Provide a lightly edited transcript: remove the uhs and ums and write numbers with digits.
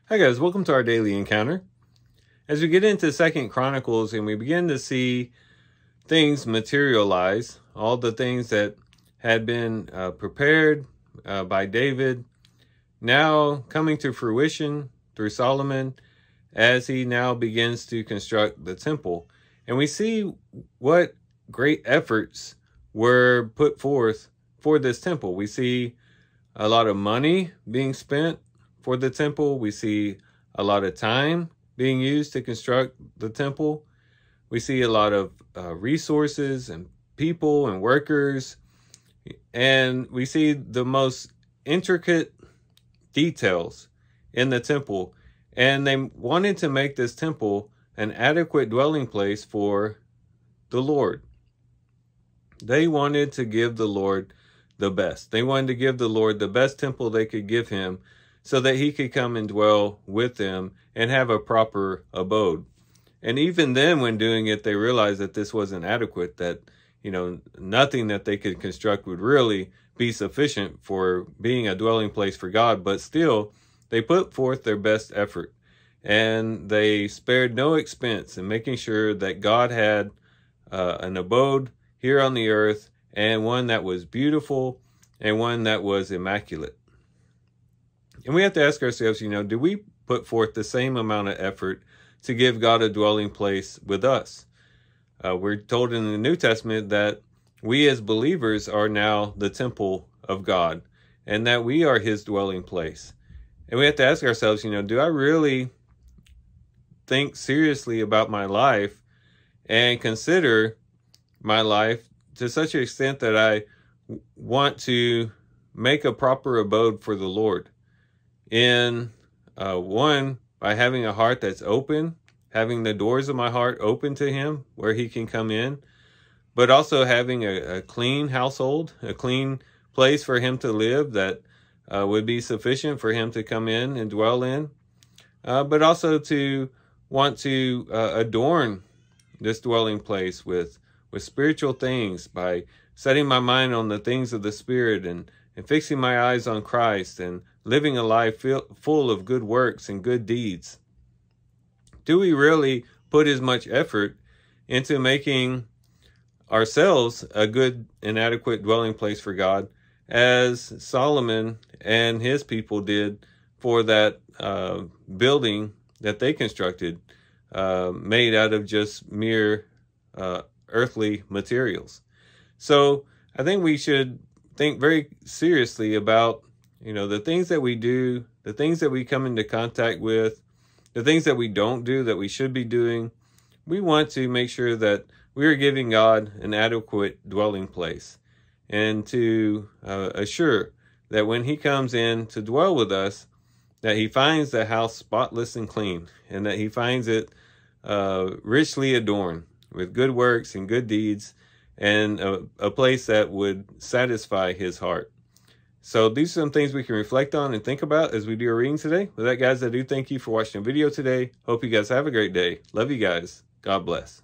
Hi guys, welcome to our daily encounter. As we get into 2 Chronicles and we begin to see things materialize, all the things that had been prepared by David, now coming to fruition through Solomon as he now begins to construct the temple. And we see what great efforts were put forth for this temple. We see a lot of money being spent for the temple. We see a lot of time being used to construct the temple. We see a lot of resources and people and workers. And we see the most intricate details in the temple. And they wanted to make this temple an adequate dwelling place for the Lord. They wanted to give the Lord the best. They wanted to give the Lord the best temple they could give him, so that he could come and dwell with them and have a proper abode. And even then, when doing it, they realized that this wasn't adequate, that, nothing that they could construct would really be sufficient for being a dwelling place for God. But still, they put forth their best effort, and they spared no expense in making sure that God had an abode here on the earth, and one that was beautiful and one that was immaculate. And we have to ask ourselves, do we put forth the same amount of effort to give God a dwelling place with us? We're told in the New Testament that we as believers are now the temple of God, and that we are his dwelling place. And we have to ask ourselves, do I really think seriously about my life and consider my life to such an extent that I want to make a proper abode for the Lord? In one, by having a heart that's open, having the doors of my heart open to him where he can come in, but also having a clean household, a clean place for him to live that would be sufficient for him to come in and dwell in, but also to want to adorn this dwelling place with spiritual things by setting my mind on the things of the Spirit and fixing my eyes on Christ and living a life full of good works and good deeds. Do we really put as much effort into making ourselves a good and adequate dwelling place for God as Solomon and his people did for that building that they constructed, made out of just mere earthly materials? So I think we should think very seriously about the things that we do, the things that we come into contact with, the things that we don't do that we should be doing. We want to make sure that we are giving God an adequate dwelling place, and to assure that when he comes in to dwell with us, that he finds the house spotless and clean, and that he finds it richly adorned with good works and good deeds, and a place that would satisfy his heart. So these are some things we can reflect on and think about as we do our reading today. With that, guys, I do thank you for watching the video today. Hope you guys have a great day. Love you guys. God bless.